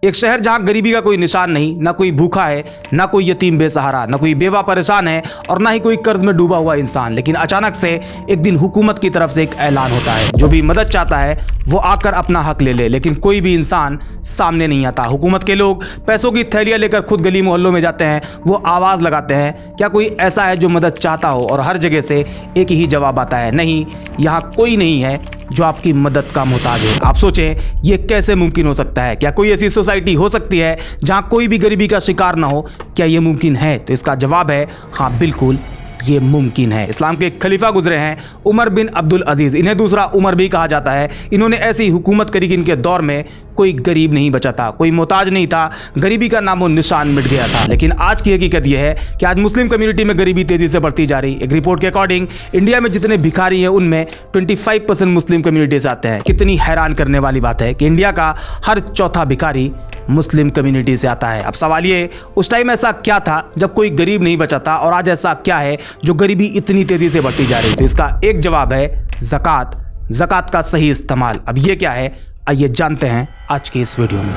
एक शहर जहां गरीबी का कोई निशान नहीं, ना कोई भूखा है, ना कोई यतीम बेसहारा, ना कोई बेवा परेशान है और ना ही कोई कर्ज में डूबा हुआ इंसान। लेकिन अचानक से एक दिन हुकूमत की तरफ से एक ऐलान होता है, जो भी मदद चाहता है वो आकर अपना हक ले ले, लेकिन कोई भी इंसान सामने नहीं आता। हुकूमत के लोग पैसों की थैलियां लेकर खुद गली मोहल्लों में जाते हैं, वो आवाज लगाते हैं, क्या कोई ऐसा है जो मदद चाहता हो? और हर जगह से एक ही जवाब आता है, नहीं, यहाँ कोई नहीं है जो आपकी मदद का मोहताज है। आप सोचें ये कैसे मुमकिन हो सकता है? क्या कोई ऐसी सोसाइटी हो सकती है जहां कोई भी गरीबी का शिकार ना हो? क्या ये मुमकिन है? तो इसका जवाब है हाँ, बिल्कुल ये मुमकिन है। इस्लाम के एक खलीफा गुजरे हैं, उमर बिन अब्दुल अजीज, इन्हें दूसरा उमर भी कहा जाता है। इन्होंने ऐसी हुकूमत करी कि इनके दौर में कोई गरीब नहीं बचा था, कोई मोहताज नहीं था, गरीबी का नामो निशान मिट गया था। लेकिन आज की हकीकत यह है कि आज मुस्लिम कम्युनिटी में गरीबी तेजी से बढ़ती जा रही। एक रिपोर्ट के अकॉर्डिंग इंडिया में जितने भिखारी हैं उनमें 25% मुस्लिम कम्युनिटी से आते हैं। कितनी हैरान करने वाली बात है कि इंडिया का हर चौथा भिखारी मुस्लिम कम्युनिटी से आता है। अब सवाल ये, उस टाइम ऐसा क्या था जब कोई गरीब नहीं बचा था, और आज ऐसा क्या है जो गरीबी इतनी तेजी से बढ़ती जा रही? तो इसका एक जवाब है ज़कात, ज़कात का सही इस्तेमाल। अब ये क्या है, आइए जानते हैं आज की इस वीडियो में।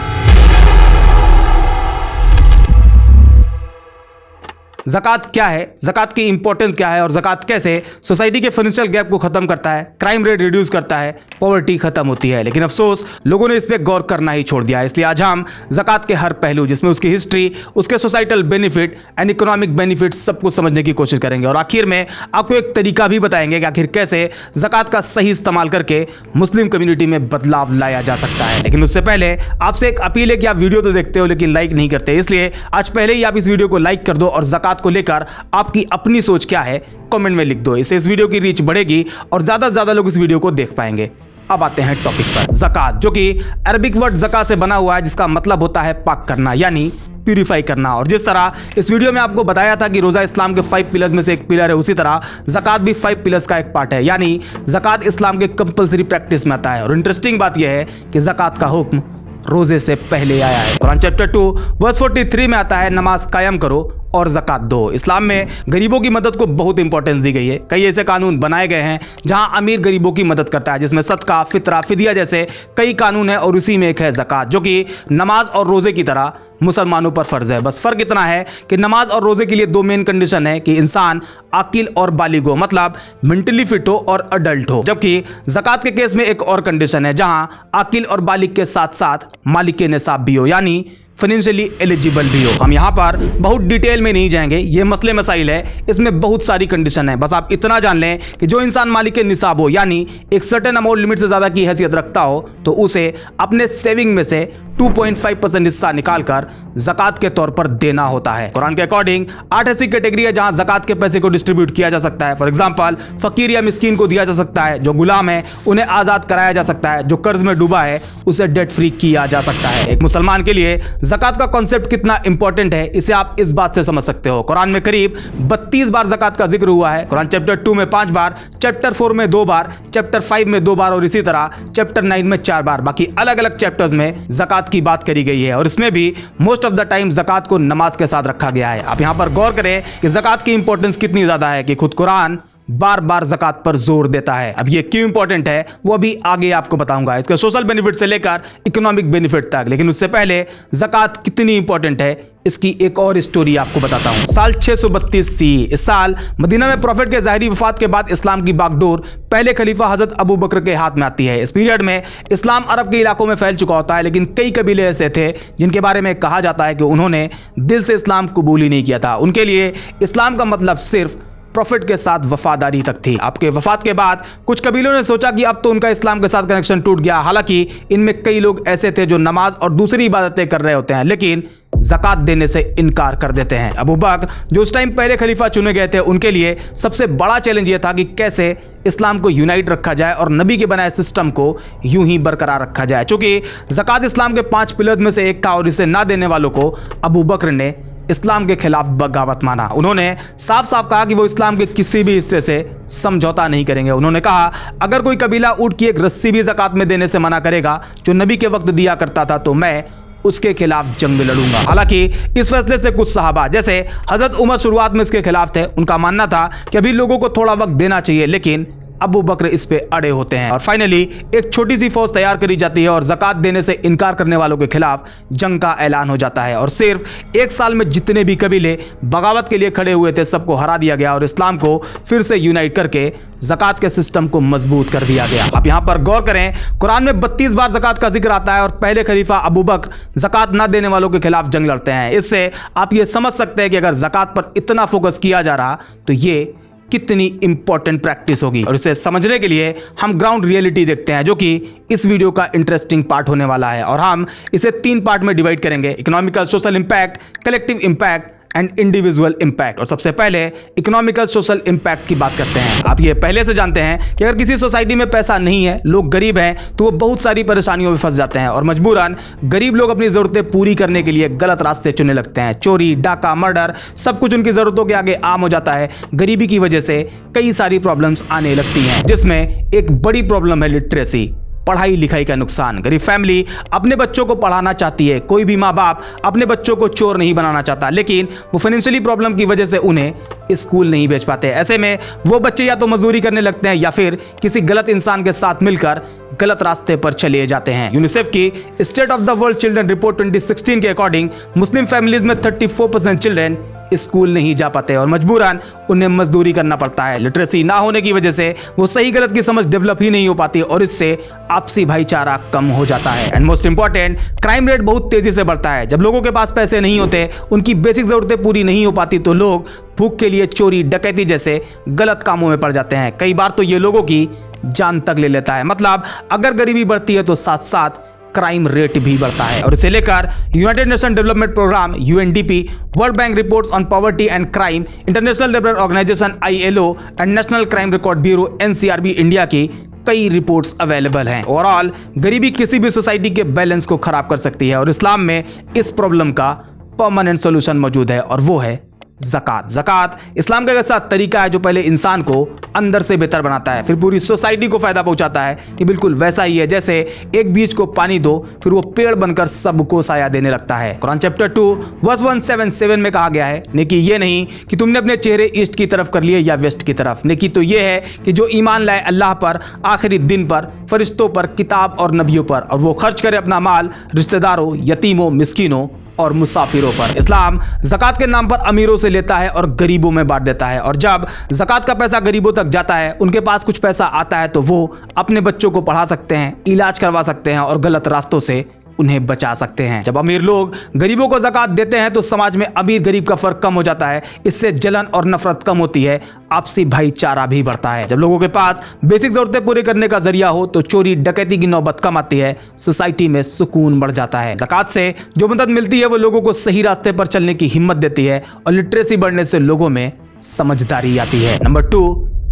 ज़कात क्या है, ज़कात की इंपॉर्टेंस क्या है और ज़कात कैसे सोसाइटी के फाइनेंशियल गैप को खत्म करता है, क्राइम रेट रिड्यूस करता है, पॉवर्टी खत्म होती है। लेकिन अफसोस लोगों ने इस पे गौर करना ही छोड़ दिया। इसलिए आज हम ज़कात के हर पहलू, जिसमें उसकी हिस्ट्री, उसके societal benefit and economic benefit, सब कुछ समझने की कोशिश करेंगे। और आखिर में आपको एक तरीका भी बताएंगे कि आखिर कैसे ज़कात का सही इस्तेमाल करके मुस्लिम कम्युनिटी में बदलाव लाया जा सकता है। लेकिन उससे पहले आपसे एक अपील है कि आप वीडियो तो देखते हो लेकिन लाइक नहीं करते, इसलिए आज पहले ही आप इस वीडियो को लाइक कर दो और ज़कात को लेकर आपकी अपनी सोच क्या है कमेंट में लिख दो। इससे इस वीडियो की रीच बढ़ेगी और ज्यादा से ज्यादा लोग इस वीडियो को देख पाएंगे। अब आते हैं टॉपिक पर। ज़कात, जो कि अरबिक वर्ड ज़का से बना हुआ है, जिसका मतलब होता है पाक करना, यानी प्यूरिफाई करना। और जिस तरह इस वीडियो में आपको बताया था कि रोजा इस्लाम के 5 पिलर्स में से एक पिलर है, उसी तरह ज़कात भी 5 पिलर्स का एक पार्ट है, यानी ज़कात इस्लाम के कंपलसरी प्रैक्टिस में आता है। और इंटरेस्टिंग बात यह है कि ज़कात का हुक्म रोजे से पहले आया है। कुरान चैप्टर 2 वर्स 43 में आता है, नमाज कायम करो और ज़कात दो। इस्लाम में गरीबों की मदद को बहुत इंपॉर्टेंस दी गई है। कई ऐसे कानून बनाए गए हैं जहां अमीर गरीबों की मदद करता है, जिसमें सदका, फितरा, फिदिया जैसे कई कानून है, और उसी में एक है ज़कात, जो कि नमाज और रोजे की तरह मुसलमानों पर फर्ज है। बस फर्क इतना है कि नमाज और रोजे के लिए 2 मेन कंडीशन है कि इंसान आकिल और बालिग हो, मतलब मेंटली फिट हो और अडल्ट हो। जबकि ज़कात के केस में एक और कंडीशन है, जहां आकिल और बालिग के साथ साथ मालिक निसाब भी हो, यानी फाइनेंशियली एलिजिबल भी हो। हम यहाँ पर बहुत डिटेल में नहीं जाएंगे, ये मसले मसाइल है, इसमें बहुत सारी कंडीशन है। बस आप इतना जान लें कि जो इंसान मालिक निसाब हो, यानी एक सर्टेन अमाउंट लिमिट से ज़्यादा की हैसियत रखता हो, तो उसे अपने सेविंग में से 2.5% हिस्सा निकालकर ज़कात के तौर पर देना होता है। कुरान के अकॉर्डिंग 8 ऐसी कैटेगरी है जहां ज़कात के पैसे को डिस्ट्रीब्यूट किया जा सकता है। फॉर एग्जांपल, फकीर या मिस्कीन को दिया जा सकता है, जो गुलाम है उन्हें आज़ाद कराया जा सकता है, जो कर्ज में डूबा है उसे डेट फ्री किया जा सकता है। एक मुसलमान के लिए ज़कात का कॉन्सेप्ट कितना इंपॉर्टेंट है, इसे आप इस बात से समझ सकते हो। कुरान में करीब 32 बार ज़कात का जिक्र हुआ है। कुरान चैप्टर 2 में 5 बार, चैप्टर 4 में 2 बार, चैप्टर 5 में 2 बार और इसी तरह चैप्टर 9 में 4 बार। बाकी अलग अलग चैप्टर्स में ज़कात की बात करी गई है, और इसमें भी मोस्ट ऑफ द टाइम ज़कात को नमाज के साथ रखा गया है। आप यहां पर गौर करें कि ज़कात की इंपॉर्टेंस कितनी ज्यादा है कि खुद कुरान बार बार ज़कात पर जोर देता है। अब ये क्यों इंपॉर्टेंट है वो अभी आगे आपको बताऊंगा, इसके सोशल बेनिफिट से लेकर इकोनॉमिक बेनिफिट तक। लेकिन उससे पहले ज़कात कितनी इंपॉर्टेंट है इसकी एक और स्टोरी आपको बताता हूं। साल 632 सी, इस साल मदीना में प्रॉफिट के ज़ाहिरी वफात के बाद इस्लाम की बागडोर पहले खलीफा हजरत अबू बकर के हाथ में आती है। इस पीरियड में इस्लाम अरब के इलाकों में फैल चुका होता है, लेकिन कई कबीले ऐसे थे जिनके बारे में कहा जाता है कि उन्होंने दिल से इस्लाम कबूल ही नहीं किया था। उनके लिए इस्लाम का मतलब सिर्फ प्रॉफिट के साथ वफादारी तक थी। आपके वफात के बाद कुछ कबीलों ने सोचा कि अब तो उनका इस्लाम के साथ कनेक्शन टूट गया। हालांकि इनमें कई लोग ऐसे थे जो नमाज और दूसरी इबादतें कर रहे होते हैं, लेकिन ज़कात देने से इनकार कर देते हैं। अबू बकर, जो उस टाइम पहले खलीफा चुने गए थे, उनके लिए सबसे बड़ा चैलेंज ये था कि कैसे इस्लाम को यूनाइट रखा जाए और नबी के बनाए सिस्टम को यूं ही बरकरार रखा जाए। चूंकि ज़कात इस्लाम के 5 पिलर्स में से एक था और इसे ना देने वालों को अबू बकर ने इस्लाम के खिलाफ बगावत माना। उन्होंने साफ साफ कहा कि वो इस्लाम के किसी भी हिस्से से समझौता नहीं करेंगे। उन्होंने कहा, अगर कोई कबीला ऊंट की एक रस्सी भी ज़कात में देने से मना करेगा जो नबी के वक्त दिया करता था, तो मैं उसके खिलाफ जंग लड़ूंगा। हालांकि इस फैसले से कुछ सहाबा, जैसे हजरत उमर, शुरुआत में इसके खिलाफ थे। उनका मानना था कि अभी लोगों को थोड़ा वक्त देना चाहिए, लेकिन अबू बकर इस पे अड़े होते हैं और फाइनली एक छोटी सी फौज तैयार करी जाती है और ज़कात देने से इनकार करने वालों के खिलाफ जंग का ऐलान हो जाता है और सिर्फ एक साल में जितने भी कबीले बगावत के लिए खड़े हुए थे सबको हरा दिया गया और इस्लाम को फिर से यूनाइट करके ज़कात के सिस्टम को मजबूत कर दिया गया। आप यहां पर गौर करें, कुरान में 32 बार ज़कात का जिक्र आता है और पहले खलीफा अबू बकर ज़कात ना देने वालों के खिलाफ जंग लड़ते हैं। इससे आप ये समझ सकते हैं कि अगर ज़कात पर इतना फोकस किया जा रहा तो ये कितनी इंपॉर्टेंट प्रैक्टिस होगी। और इसे समझने के लिए हम ग्राउंड रियलिटी देखते हैं जो कि इस वीडियो का इंटरेस्टिंग पार्ट होने वाला है और हम इसे 3 पार्ट में डिवाइड करेंगे: economical social impact, collective impact and individual impact. और सबसे पहले इकोनॉमिकल सोशल इंपैक्ट की बात करते हैं। आप ये पहले से जानते हैं कि अगर किसी सोसाइटी में पैसा नहीं है, लोग गरीब हैं, तो वो बहुत सारी परेशानियों में फंस जाते हैं और मजबूरन गरीब लोग अपनी जरूरतें पूरी करने के लिए गलत रास्ते चुनने लगते हैं। चोरी, डाका, मर्डर, सब कुछ उनकी जरूरतों के आगे आम हो जाता है। गरीबी की वजह से कई सारी प्रॉब्लम्स आने लगती हैं, जिसमें एक बड़ी प्रॉब्लम है लिटरेसी, पढ़ाई लिखाई का नुकसान। गरीब फैमिली अपने बच्चों को पढ़ाना चाहती है, कोई भी माँ बाप अपने बच्चों को चोर नहीं बनाना चाहता, लेकिन वो फाइनेंशियली प्रॉब्लम की वजह से उन्हें स्कूल नहीं भेज पाते। ऐसे में वो बच्चे या तो मजदूरी करने लगते हैं या फिर किसी गलत इंसान के साथ मिलकर गलत रास्ते पर चले जाते हैं। यूनिसेफ की state of the world children report 2016 के अकॉर्डिंग मुस्लिम फैमिलीज में 34% चिल्ड्रन स्कूल नहीं जा पाते और मजबूरन उन्हें मजदूरी करना पड़ता है। लिटरेसी ना होने की वजह से वो सही गलत की समझ डेवलप ही नहीं हो पाती और इससे आपसी भाईचारा कम हो जाता है। And most important, crime rate बहुत तेजी से बढ़ता है। जब लोगों के पास पैसे नहीं होते, उनकी बेसिक जरूरतें पूरी नहीं हो पाती, तो लोग भूख के लिए चोरी, डकैती जैसे गलत कामों में पड़ जाते हैं। कई बार तो ये लोगों की जान तक ले लेता है। मतलब अगर गरीबी बढ़ती है तो साथ साथ क्राइम रेट भी बढ़ता है। और इसे लेकर united nation development programme UNDP, world bank reports on poverty and crime, international labour organisation ILO and national crime record bureau NCRB India की कई रिपोर्ट्स अवेलेबल हैं। ओवरऑल गरीबी किसी भी सोसाइटी के बैलेंस को खराब कर सकती है और इस्लाम में इस प्रॉब्लम का परमानेंट सोल्यूशन मौजूद है और वो है ज़कात। ज़कात इस्लाम का ऐसा तरीका है जो पहले इंसान को अंदर से बेहतर बनाता है, फिर पूरी सोसाइटी को फायदा पहुंचाता है। ये बिल्कुल वैसा ही है जैसे एक बीज को पानी दो, फिर वो पेड़ बनकर सबको साया देने लगता है। कुरान चैप्टर 2 वर्स 177 में कहा गया है, नेकी ये नहीं कि तुमने अपने चेहरे ईस्ट की तरफ कर लिए या वेस्ट की तरफ। नेकी तो ये है कि जो ईमान लाए अल्लाह पर, आखिरी दिन पर, फरिश्तों पर, किताब और नबियों पर, और वो खर्च करे अपना माल रिश्तेदारों, यतीमों, मिस्कीनों और मुसाफिरों पर। इस्लाम ज़कात के नाम पर अमीरों से लेता है और गरीबों में बांट देता है और जब ज़कात का पैसा गरीबों तक जाता है, उनके पास कुछ पैसा आता है तो वो अपने बच्चों को पढ़ा सकते हैं, इलाज करवा सकते हैं और गलत रास्तों से उन्हें बचा सकते हैं। जब अमीर लोग गरीबों को ज़कात देते हैं तो समाज में अमीर गरीब का फर्क कम हो जाता है। इससे जलन और नफरत कम होती है, आपसी भाईचारा भी बढ़ता है। जब लोगों के पास बेसिक जरूरतें पूरी करने का जरिया हो तो चोरी डकैती की नौबत कम आती है, सोसाइटी में सुकून बढ़ जाता है। ज़कात से जो मदद मिलती है वो लोगों को सही रास्ते पर चलने की हिम्मत देती है और लिटरेसी बढ़ने से लोगों में समझदारी आती है। Number 2,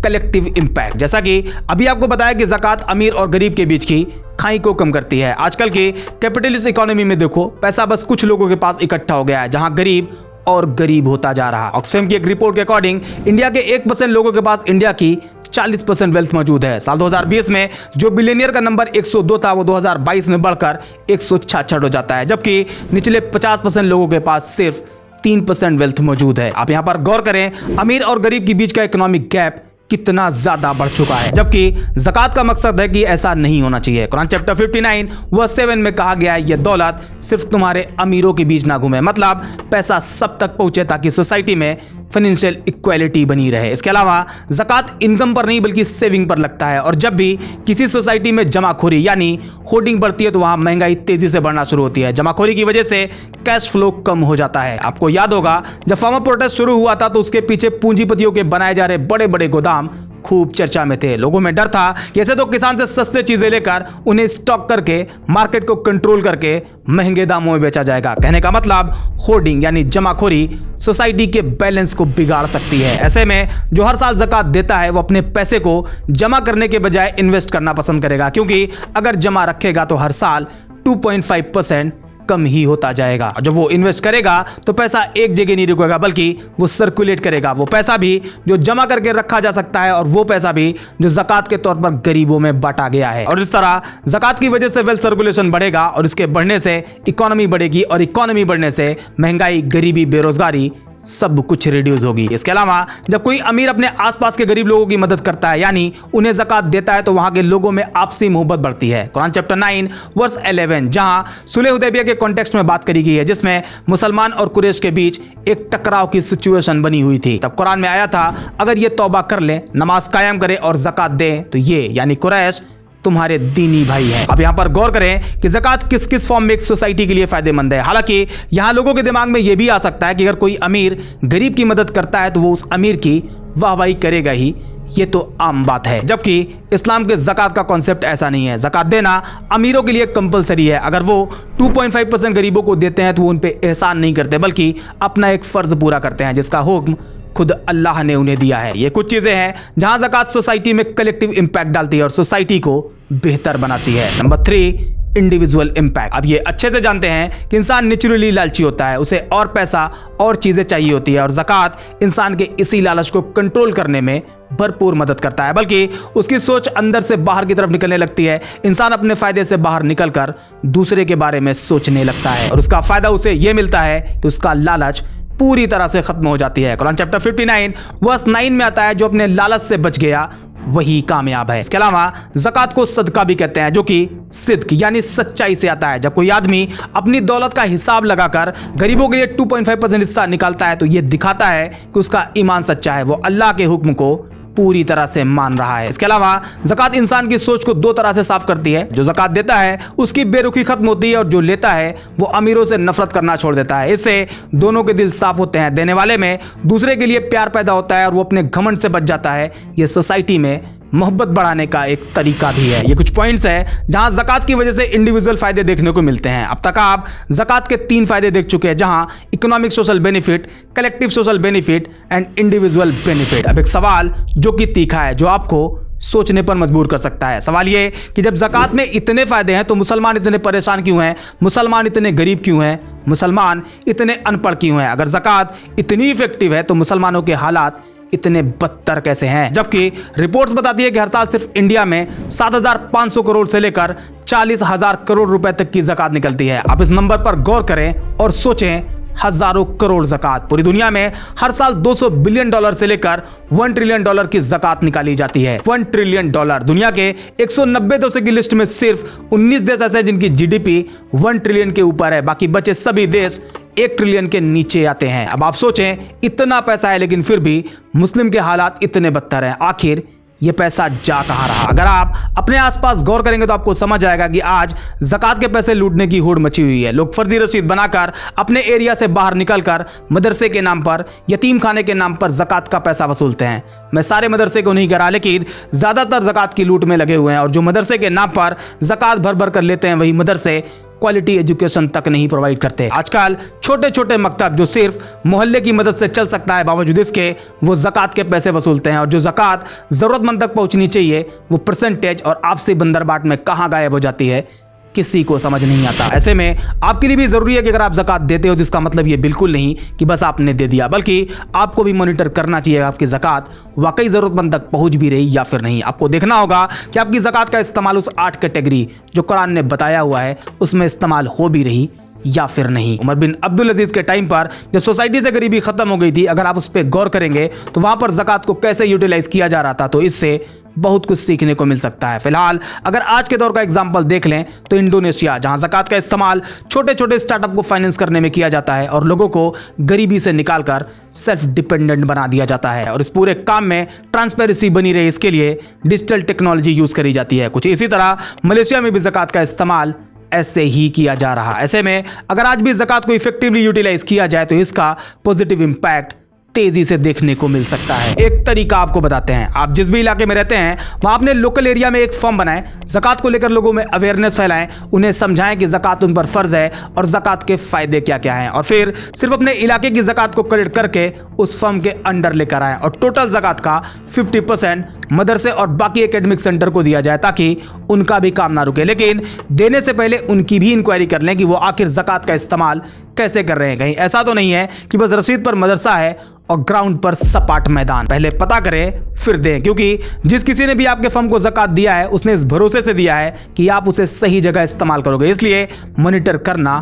collective impact. जैसा कि अभी आपको बताया कि ज़कात अमीर और गरीब के बीच की खाई को कम करती है। आजकल की कैपिटलिस्ट इकोनॉमी में देखो, पैसा बस कुछ लोगों के पास इकट्ठा हो गया है, जहां गरीब और गरीब होता जा रहा है। ऑक्सफैम की एक रिपोर्ट के अकॉर्डिंग इंडिया के 1% लोगों के पास इंडिया की 40% वेल्थ मौजूद है। साल 2020 में जो बिलियनियर का नंबर 102 था वो 2022 में बढ़कर 166 हो जाता है, जबकि निचले 50% लोगों के पास सिर्फ 3% वेल्थ मौजूद है। आप यहां पर गौर करें, अमीर और गरीब के बीच का इकोनॉमिक गैप कितना ज्यादा बढ़ चुका है, जबकि ज़कात का मकसद है कि ऐसा नहीं होना चाहिए। कुरान चैप्टर 59 वर्स 7 में कहा गया है, ये दौलत सिर्फ तुम्हारे अमीरों के बीच ना घूमे, मतलब पैसा सब तक पहुंचे ताकि सोसाइटी में फाइनेंशियल इक्वालिटी बनी रहे। इसके अलावा ज़कात इनकम पर नहीं बल्कि सेविंग पर लगता है और जब भी किसी सोसाइटी में जमाखोरी यानी होर्डिंग बढ़ती है तो वहां महंगाई तेजी से बढ़ना शुरू होती है। जमाखोरी की वजह से कैश फ्लो कम हो जाता है। आपको याद होगा जब फार्मर प्रोटेस्ट शुरू हुआ था तो उसके पीछे पूंजीपतियों के बनाए जा रहे बड़े बड़े गोदाम खूब चर्चा में थे। लोगों में डर था कि ऐसे तो किसान से सस्ते चीजें लेकर उन्हें स्टॉक करके मार्केट को कंट्रोल करके महंगे दामों में बेचा जाएगा। कहने का मतलब होर्डिंग यानी जमाखोरी सोसाइटी के बैलेंस को बिगाड़ सकती है। ऐसे में जो हर साल ज़कात देता है वो अपने पैसे को जमा करने के बजाय इन्वेस्ट करना पसंद करेगा, क्योंकि अगर जमा रखेगा तो हर साल 2.5% कम ही होता जाएगा। और जब वो इन्वेस्ट करेगा तो पैसा एक जगह नहीं रुकेगा बल्कि वो सर्कुलेट करेगा। वो पैसा भी जो जमा करके रखा जा सकता है और वो पैसा भी जो ज़कात के तौर पर गरीबों में बांटा गया है। और इस तरह ज़कात की वजह से वेल्थ सर्कुलेशन बढ़ेगा और इसके बढ़ने से इकोनॉमी बढ़ेगी और इकोनॉमी बढ़ने से महंगाई, गरीबी, बेरोजगारी सब कुछ रिड्यूस होगी। इसके अलावा जब कोई अमीर अपने आसपास के गरीब लोगों की मदद करता है यानी उन्हें ज़कात देता है तो वहां के लोगों में आपसी मोहब्बत बढ़ती है। कुरान चैप्टर 9 वर्स 11 जहां सुलह हुदैबिया के कॉन्टेक्स्ट में बात करी गई है जिसमें मुसलमान और कुरैश के बीच एक टकराव की सिचुएशन बनी हुई थी, तब कुरान में आया था अगर ये तौबा कर ले, नमाज कायम करे और ज़कात दे तो ये यानी कुरैश तुम्हारे दीनी भाई हैं। अब यहाँ पर गौर करें कि ज़कात किस किस फॉर्म में एक सोसाइटी के लिए फायदेमंद है। हालांकि यहाँ लोगों के दिमाग में यह भी आ सकता है कि अगर कोई अमीर गरीब की मदद करता है तो वो उस अमीर की वाहवाही करेगा ही, ये तो आम बात है। जबकि इस्लाम के ज़कात का कॉन्सेप्ट ऐसा नहीं है। ज़कात देना अमीरों के लिए कंपलसरी है। अगर वो 2.5% गरीबों को देते हैं तो वो उन पे एहसान नहीं करते बल्कि अपना एक फ़र्ज पूरा करते हैं जिसका हुक्म खुद अल्लाह ने उन्हें दिया है। ये कुछ चीज़ें हैं जहां ज़कात सोसाइटी में कलेक्टिव इंपैक्ट डालती है और सोसाइटी को बेहतर बनाती है। Number 3, individual impact. अब ये अच्छे से जानते हैं कि इंसान नेचुरली लालची होता है, उसे और पैसा और चीज़ें चाहिए होती है और ज़कात इंसान के इसी लालच को कंट्रोल करने में भरपूर मदद करता है, बल्कि उसकी सोच अंदर से बाहर की तरफ निकलने लगती है। इंसान अपने फायदे से बाहर निकलकर दूसरे के बारे में सोचने लगता है और उसका फायदा उसे यह मिलता है कि उसका लालच पूरी तरह से खत्म हो जाती है। कुरान चैप्टर 59 वर्स 9 में आता है जो अपने लालच से बच गया वही कामयाब है। इसके अलावा ज़कात को सदका भी कहते हैं जो कि सिद्क यानी सच्चाई से आता है। जब कोई आदमी अपनी दौलत का हिसाब लगाकर गरीबों के लिए 2.5% हिस्सा निकालता है तो यह दिखाता है कि उसका ईमान सच्चा है, वो अल्लाह के हुक्म को पूरी तरह से मान रहा है। इसके अलावा ज़कात इंसान की सोच को दो तरह से साफ करती है। जो ज़कात देता है उसकी बेरुखी खत्म होती है और जो लेता है वो अमीरों से नफरत करना छोड़ देता है। इससे दोनों के दिल साफ होते हैं, देने वाले में दूसरे के लिए प्यार पैदा होता है और वो अपने घमंड से बच जाता है। ये सोसाइटी में मोहब्बत बढ़ाने का एक तरीका भी है। ये कुछ पॉइंट्स हैं जहां ज़कात की वजह से इंडिविजुअल फायदे देखने को मिलते हैं। अब तक आप ज़कात के 3 फायदे देख चुके हैं जहां economic social benefit, collective social benefit and individual benefit. अब एक सवाल जो कि तीखा है, जो आपको सोचने पर मजबूर कर सकता है। सवाल ये कि जब ज़कात में इतने फायदे हैं तो मुसलमान इतने परेशान क्यों हैं, मुसलमान इतने गरीब क्यों हैं, मुसलमान इतने अनपढ़ क्यों हैं? अगर ज़कात इतनी इफेक्टिव है तो मुसलमानों के हालात इतने बदतर कैसे हैं? जबकि रिपोर्ट्स बताती है कि हर साल सिर्फ इंडिया में 7,500 करोड़ से लेकर 40,000 करोड़ रुपए तक की ज़कात निकलती है। आप इस नंबर पर गौर करें और सोचें, हजारों करोड़ ज़कात। पूरी दुनिया में हर साल $200 बिलियन से लेकर $1 ट्रिलियन की ज़कात निकाली जाती है। $1 ट्रिलियन। दुनिया के 190 देशों की लिस्ट में सिर्फ 19 देश ऐसे हैं जिनकी जीडीपी 1 ट्रिलियन के ऊपर है, बाकी बचे सभी देश 1 ट्रिलियन के नीचे आते हैं। अब आप सोचें, इतना पैसा है लेकिन फिर भी मुस्लिम के हालात इतने बदतर हैं। आखिर ये पैसा जा कहां रहा? अगर आप अपने आसपास गौर करेंगे तो आपको समझ आएगा कि आज ज़कात के पैसे लूटने की होड़ मची हुई है। लोग फर्जी रसीद बनाकर अपने एरिया से बाहर निकलकर मदरसे के नाम पर, यतीम खाने के नाम पर ज़कात का पैसा वसूलते हैं। मैं सारे मदरसे को नहीं कह रहा, लेकिन ज़्यादातर ज़कात की लूट में लगे हुए हैं और जो मदरसे के नाम पर ज़कात भर भर कर लेते हैं वही मदरसे क्वालिटी एजुकेशन तक नहीं प्रोवाइड करते। आजकल छोटे छोटे मकतब जो सिर्फ मोहल्ले की मदद से चल सकता है, बावजूद इसके वो ज़कात के पैसे वसूलते हैं और जो ज़कात ज़रूरतमंद तक पहुंचनी चाहिए वो परसेंटेज और आपसी बंदरबाट में कहां गायब हो जाती है, किसी को समझ नहीं आता। ऐसे में आपके लिए भी जरूरी है कि अगर आप ज़कात देते हो तो इसका मतलब ये बिल्कुल नहीं कि बस आपने दे दिया, बल्कि आपको भी मॉनिटर करना चाहिए आपकी ज़कात वाकई ज़रूरतमंद तक पहुंच भी रही या फिर नहीं। आपको देखना होगा कि आपकी ज़कात का इस्तेमाल उस 8 कैटेगरी जो कुरान ने बताया हुआ है उसमें इस्तेमाल हो भी रही या फिर नहीं। उमर बिन अब्दुल अजीज के टाइम पर जब सोसाइटी से गरीबी खत्म हो गई थी, अगर आप उस पर गौर करेंगे तो वहां पर ज़कात को कैसे यूटिलाइज किया जा रहा था, तो इससे बहुत कुछ सीखने को मिल सकता है। फिलहाल अगर आज के दौर का एग्जांपल देख लें तो इंडोनेशिया, जहां ज़कात का इस्तेमाल छोटे छोटे स्टार्टअप को फाइनेंस करने में किया जाता है और लोगों को गरीबी से निकालकर सेल्फ डिपेंडेंट बना दिया जाता है और इस पूरे काम में ट्रांसपेरेंसी बनी रहे इसके लिए डिजिटल टेक्नोलॉजी यूज करी जाती है। कुछ इसी तरह मलेशिया में भी ज़कात का इस्तेमाल ऐसे ही किया जा रहा। ऐसे में अगर आज भी ज़कात को इफेक्टिवली यूटिलाइज किया जाए तो इसका पॉजिटिव इंपैक्ट तेजी से देखने को मिल सकता है। एक तरीका आपको बताते हैं। आप जिस भी इलाके में रहते हैं वहां अपने लोकल एरिया में एक फॉर्म बनाएं, ज़कात को लेकर लोगों में अवेयरनेस फैलाएं, उन्हें समझाएं कि ज़कात उन पर फर्ज है और ज़कात के फायदे क्या क्या हैं, और फिर सिर्फ अपने इलाके की ज़कात को कलेक्ट करके उस फर्म के अंडर लेकर आएं और टोटल ज़कात का 50% मदरसे और बाकी एकेडमिक सेंटर को दिया जाए ताकि उनका भी काम ना रुके। लेकिन देने से पहले उनकी भी इंक्वायरी कर लें कि वो आखिर ज़कात का इस्तेमाल कैसे कर रहे हैं। कहीं ऐसा तो नहीं है कि बस रसीद पर मदरसा है और ग्राउंड पर सपाट मैदान। पहले पता करें फिर दें, क्योंकि जिस किसी ने भी आपके फर्म को ज़कात दिया है उसने इस भरोसे से दिया है कि आप उसे सही जगह इस्तेमाल करोगे, इसलिए मॉनिटर करना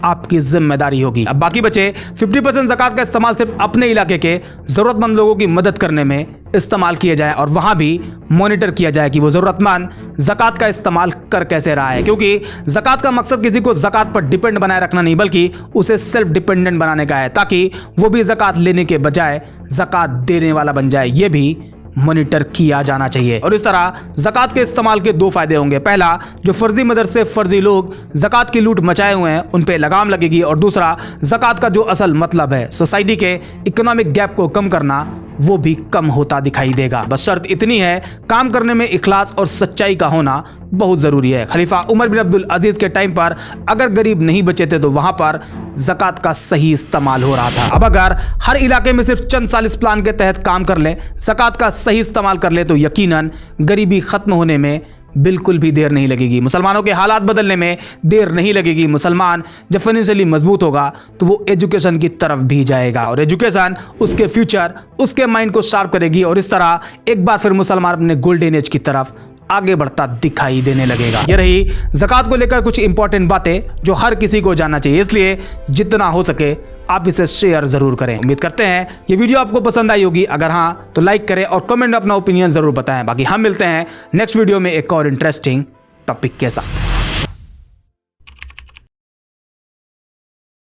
आपकी जिम्मेदारी होगी। अब बाकी बचे 50% ज़कात का इस्तेमाल सिर्फ अपने इलाके के ज़रूरतमंद लोगों की मदद करने में इस्तेमाल किया जाए और वहां भी मॉनिटर किया जाए कि वो ज़रूरतमंद ज़कात का इस्तेमाल कर कैसे रहा है, क्योंकि ज़कात का मकसद किसी को ज़कात पर डिपेंड बनाए रखना नहीं बल्कि उसे सेल्फ डिपेंडेंट बनाने का है, ताकि वो भी ज़कात लेने के बजाय ज़कात देने वाला बन जाए। ये भी मॉनिटर किया जाना चाहिए। और इस तरह ज़कात के इस्तेमाल के दो फायदे होंगे। पहला, जो फर्जी मदद से फर्जी लोग ज़कात की लूट मचाए हुए हैं उन पे लगाम लगेगी, और दूसरा, ज़कात का जो असल मतलब है सोसाइटी के इकोनॉमिक गैप को कम करना, वो भी कम होता दिखाई देगा। बस शर्त इतनी है, काम करने में इखलास और सच्चाई का होना बहुत जरूरी है। खलीफा उमर बिन अब्दुल अजीज के टाइम पर अगर गरीब नहीं बचे थे तो वहां पर ज़कात का सही इस्तेमाल हो रहा था। अब अगर हर इलाके में सिर्फ चंद साल इस प्लान के तहत काम कर ले, ज़कात का सही इस्तेमाल कर ले, तो यकीनन गरीबी खत्म होने में बिल्कुल भी देर नहीं लगेगी। मुसलमानों के हालात बदलने में देर नहीं लगेगी। मुसलमान जब फाइनेंशियली मजबूत होगा तो वो एजुकेशन की तरफ भी जाएगा, और एजुकेशन उसके फ्यूचर, उसके माइंड को शार्प करेगी, और इस तरह एक बार फिर मुसलमान अपने गोल्डन एज की तरफ आगे बढ़ता दिखाई देने लगेगा। ये रही ज़कात को लेकर कुछ इंपॉर्टेंट बातें जो हर किसी को जानना चाहिए, इसलिए जितना हो सके आप इसे शेयर जरूर करें। उम्मीद करते हैं ये वीडियो आपको पसंद आई होगी। अगर हाँ तो लाइक करें और कमेंट में अपना ओपिनियन जरूर बताएं। बाकी हम मिलते हैं नेक्स्ट वीडियो में एक और इंटरेस्टिंग टॉपिक के साथ।